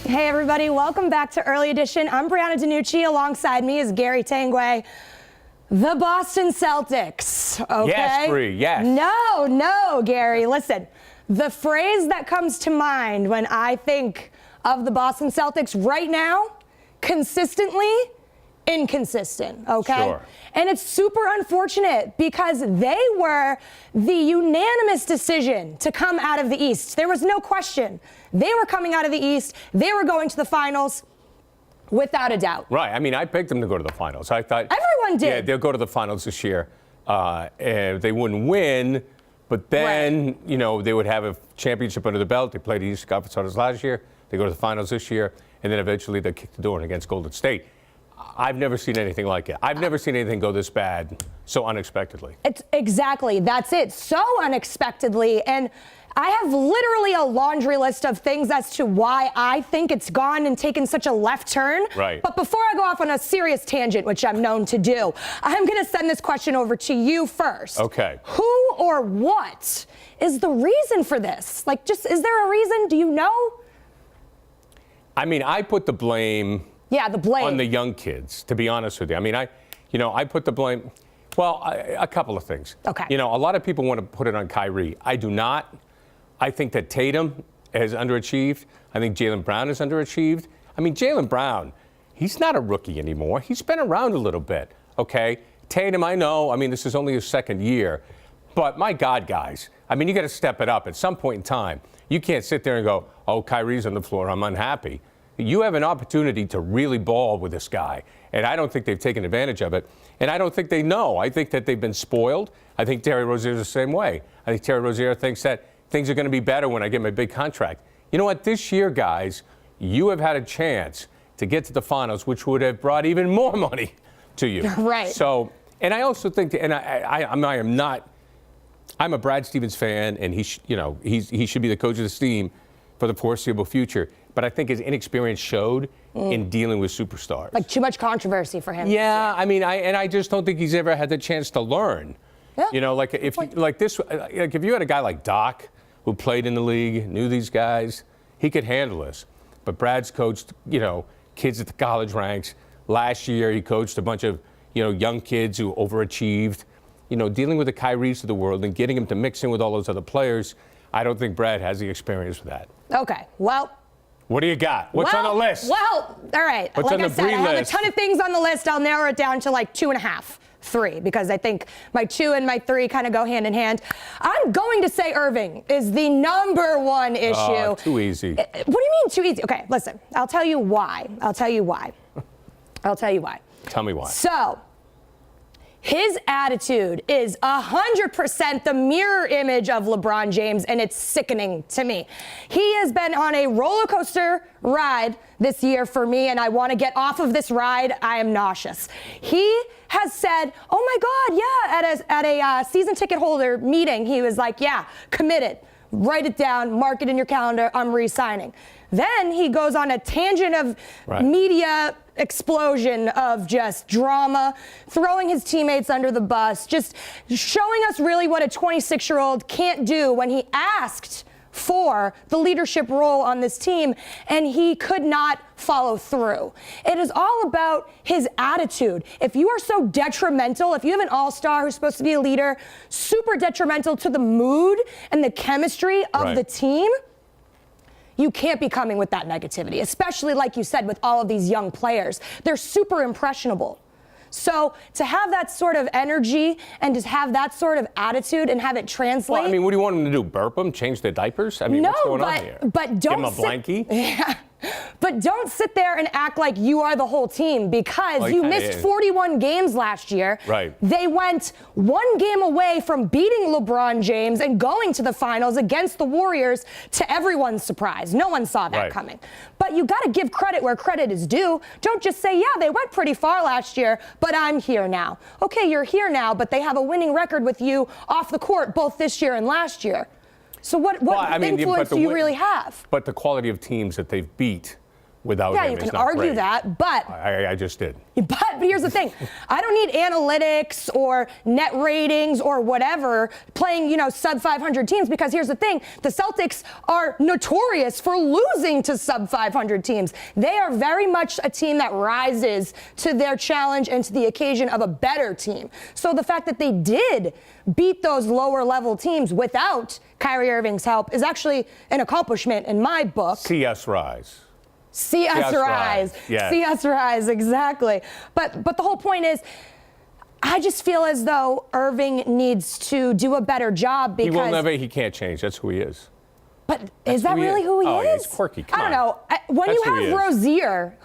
Hey everybody, welcome back to Early Edition. I'm Brianna DiNucci. Alongside me is Gary Tanguay. The Boston Celtics, okay? Yes, Bree, yes. No, Gary, listen. The phrase that comes to mind when I think of the Boston Celtics right now, consistently inconsistent, okay? Sure. And it's super unfortunate because they were the unanimous decision to come out of the East. There was no question. They were coming out of the East. They were going to the finals without a doubt. Right. I mean, I picked them to go to the finals. I thought everyone did. Yeah, they'll go to the finals this year. And they wouldn't win, but then, right, you know, they would have a championship under the belt. They played the Eastern Conference Finals last year. They go to the finals this year, and then eventually they kick the door in against Golden State. I've never seen anything like it. I've never seen anything go this bad so unexpectedly. It's exactly, that's it, so unexpectedly. And I have literally a laundry list of things as to why I think it's gone and taken such a left turn. Right. But before I go off on a serious tangent, which I'm known to do, I'm going to send this question over to you first. Okay. Who or what is the reason for this? Like, just, is there a reason? Do you know? I mean, I put the blame on the young kids, to be honest with you. I mean, I put the blame, a couple of things. Okay. You know, a lot of people want to put it on Kyrie. I do not. I think that Tatum has underachieved. I think Jaylen Brown has underachieved. I mean, Jaylen Brown, he's not a rookie anymore. He's been around a little bit, okay? Tatum, I know. I mean, this is only his second year. But my God, guys, I mean, you got to step it up at some point in time. You can't sit there and go, oh, Kyrie's on the floor, I'm unhappy. You have an opportunity to really ball with this guy, and I don't think they've taken advantage of it, and I don't think they know. I think that they've been spoiled. I think Terry Rozier's the same way. I think Terry Rozier thinks that things are going to be better when I get my big contract. You know what? This year, guys, you have had a chance to get to the finals, which would have brought even more money to you. Right. So, and I also think, and I'm a Brad Stevens fan, and he should be the coach of this team for the foreseeable future. But I think his inexperience showed in dealing with superstars. Like too much controversy for him. Yeah, I mean, I just don't think he's ever had the chance to learn. Yeah. You know, like if you had a guy like Doc who played in the league, knew these guys, he could handle this. But Brad's coached, kids at the college ranks. Last year, he coached a bunch of, young kids who overachieved. Dealing with the Kyries of the world and getting him to mix in with all those other players, I don't think Brad has the experience for that. Okay, well. What do you got? What's on the list? Well, all right. What's like on I the said, I have list? a ton of things on the list. I'll narrow it down to like 2.5, 3, because I think my 2 and my 3 kind of go hand in hand. I'm going to say Irving is the number one issue. Oh, too easy. What do you mean too easy? Okay, listen. I'll tell you why. Tell me why. So, his attitude is 100% the mirror image of LeBron James, and it's sickening to me. He has been on a roller coaster ride this year for me, and I want to get off of this ride. I am nauseous. He has said, oh my God, yeah, at a season ticket holder meeting, he was like, yeah, committed. Write it down, mark it in your calendar, I'm re-signing. Then he goes on a tangent of media explosion of just drama, throwing his teammates under the bus, just showing us really what a 26-year-old can't do when he asked for the leadership role on this team, and he could not follow through. It is all about his attitude. If you are so detrimental, if you have an all-star who's supposed to be a leader, super detrimental to the mood and the chemistry of the team, you can't be coming with that negativity, especially like you said with all of these young players. They're super impressionable. So to have that sort of energy and to have that sort of attitude and have it translate. Well, I mean, what do you want them to do? Burp them? Change their diapers? I mean, what's going on here? But don't give them a blankie? Yeah. But don't sit there and act like you are the whole team, because you missed 41 games last year. Right. They went 1 game away from beating LeBron James and going to the finals against the Warriors, to everyone's surprise. No one saw that coming. But you got to give credit where credit is due. Don't just say, yeah, they went pretty far last year, but I'm here now. Okay, you're here now, but they have a winning record with you off the court both this year and last year. So what influence do you really have? But the quality of teams that they've beat without Yeah, him you is can not argue great. that, but I just did. But here's the thing. I don't need analytics or net ratings or whatever playing, sub 500 teams, because here's the thing. The Celtics are notorious for losing to sub 500 teams. They are very much a team that rises to their challenge and to the occasion of a better team. So the fact that they did beat those lower level teams without Kyrie Irving's help is actually an accomplishment in my book. See us rise. See us rise. Yes. See us rise, exactly. But the whole point is, I just feel as though Irving needs to do a better job because He can't change. That's who he is. But is that really who he is? He's quirky. Come I don't on. know. When That's you who he have is. Rozier,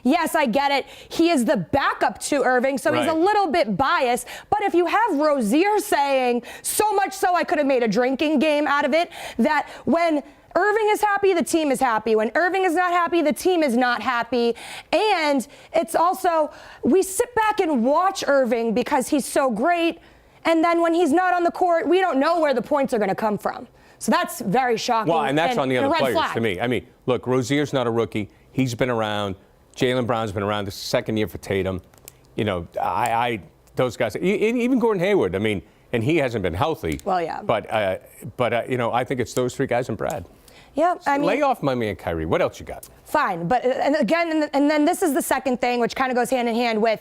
yes, I get it. He is the backup to Irving, so he's a Right. little bit biased. But if you have Rozier saying, so much so I could have made a drinking game out of it, that when Irving is happy, the team is happy. When Irving is not happy, the team is not happy. And it's also, we sit back and watch Irving because he's so great. And then when he's not on the court, we don't know where the points are going to come from. So that's very shocking. Well, and that's on the a other red players flag. to me. I mean, look, Rozier's not a rookie. He's been around. Jaylen Brown's been around. This is the second year for Tatum. Those guys, even Gordon Hayward, I mean, and he hasn't been healthy. Well, yeah. But I think it's those three guys and Brad. Yeah, I mean, Lay off my man Kyrie. What else you got? fine. But and again, and then this is the second thing, which kind of goes hand in hand with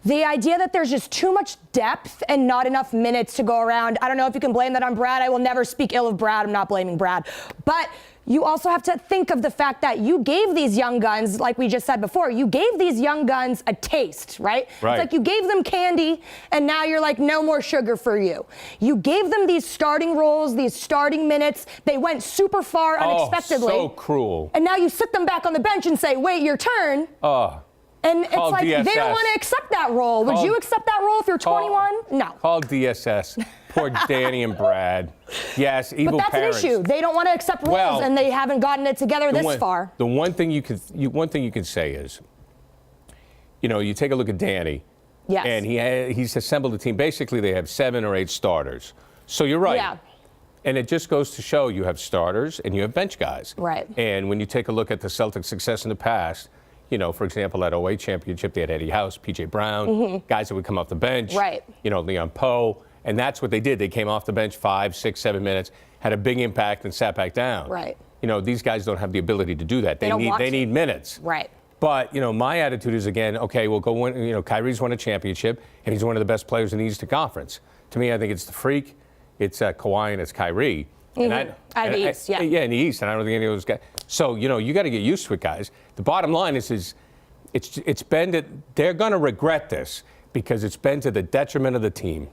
the idea that there's just too much depth and not enough minutes to go around. I don't know if you can blame that on Brad. I will never speak ill of Brad. I'm not blaming Brad. But you also have to think of the fact that you gave these young guns, like we just said before, you gave these young guns a taste, right? Right. It's like you gave them candy, and now you're like, no more sugar for you. You gave them these starting roles, these starting minutes. They went super far unexpectedly. Oh, so cruel. And now you sit them back on the bench and say, wait, your turn. Oh. And it's Call like, they don't DSS. want to accept that role. Would Call- you accept that role if you're 21? No. Call DSS. Poor Danny and Brad. Yes, evil But that's parents. an issue. They don't want to accept roles, Well, and they haven't gotten it together this far. The one thing you can say is, you take a look at Danny. Yes. And he's assembled a team. Basically, they have 7 or 8 starters. So you're right. Yeah. And it just goes to show you have starters and you have bench guys. Right. And when you take a look at the Celtics' success in the past, for example, at 08 championship, they had Eddie House, P.J. Brown, guys that would come off the bench. Right. Leon Poe. And that's what they did. They came off the bench 5, 6, 7 minutes, had a big impact, and sat back down. Right. These guys don't have the ability to do that. They don't want to. need minutes. Right. But, my attitude is, again, okay, we'll go win. Kyrie's won a championship, and he's one of the best players in the Eastern Conference. To me, I think it's the Freak, it's Kawhi, and it's Kyrie. Out of the East, yeah. Yeah, in the East, and I don't think any of those guys. So, you got to get used to it, guys. The bottom line is it's been that they're going to regret this because it's been to the detriment of the team.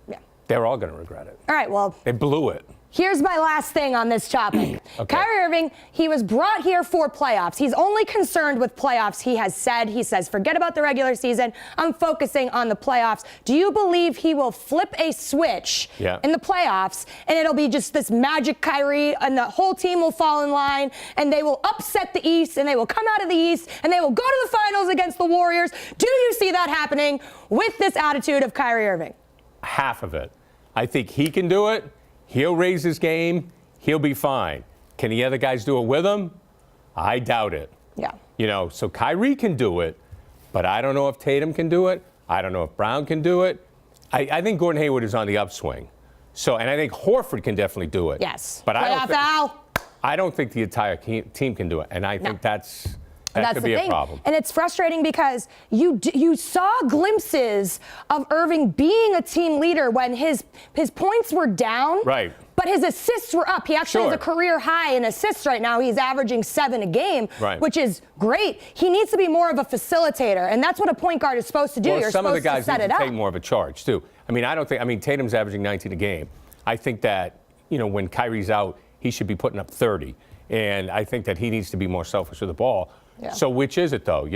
Yeah. They're all going to regret it. All right, well. They blew it. Here's my last thing on this topic. Okay. Kyrie Irving, he was brought here for playoffs. He's only concerned with playoffs. He says, forget about the regular season. I'm focusing on the playoffs. Do you believe he will flip a switch in the playoffs and it'll be just this magic Kyrie and the whole team will fall in line and they will upset the East and they will come out of the East and they will go to the finals against the Warriors? Do you see that happening with this attitude of Kyrie Irving? Half of it. I think he can do it. He'll raise his game. He'll be fine. Can the other guys do it with him? I doubt it. Yeah. So Kyrie can do it, but I don't know if Tatum can do it. I don't know if Brown can do it. I think Gordon Hayward is on the upswing. And I think Horford can definitely do it. Yes. But I don't think the entire team can do it. And I think that could be a problem. And it's frustrating because you saw glimpses of Irving being a team leader when his points were down. Right. But his assists were up. He actually has a career high in assists right now. He's averaging 7 a game, which is great. He needs to be more of a facilitator, and that's what a point guard is supposed to do. Well, You're some of the supposed guys to set need it to up. take more of a charge too. Tatum's averaging 19 a game. I think that when Kyrie's out, he should be putting up 30, and I think that he needs to be more selfish with the ball. Yeah. So which is it though?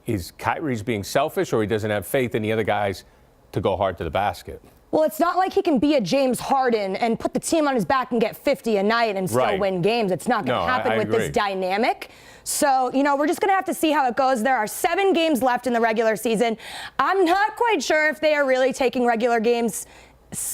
Is Kyrie's being selfish, or he doesn't have faith in the other guys to go hard to the basket? Well, it's not like he can be a James Harden and put the team on his back and get 50 a night and still win games. It's not going to happen with this dynamic. So, we're just going to have to see how it goes. There are 7 games left in the regular season. I'm not quite sure if they are really taking regular games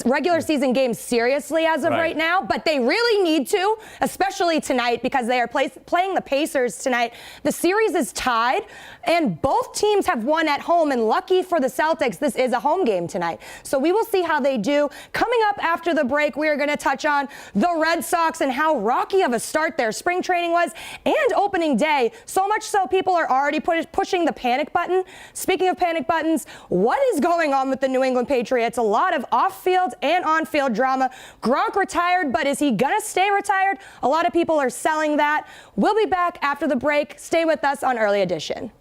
regular season games seriously as of right now, but they really need to, especially tonight because they are playing the Pacers tonight. The series is tied, and both teams have won at home, and lucky for the Celtics, this is a home game tonight. So we will see how they do. Coming up after the break, we are going to touch on the Red Sox and how rocky of a start their spring training was and opening day. So much so people are already pushing the panic button. Speaking of panic buttons, what is going on with the New England Patriots? A lot of off-field and on-field drama. Gronk retired, but is he going to stay retired? A lot of people are selling that. We'll be back after the break. Stay with us on Early Edition.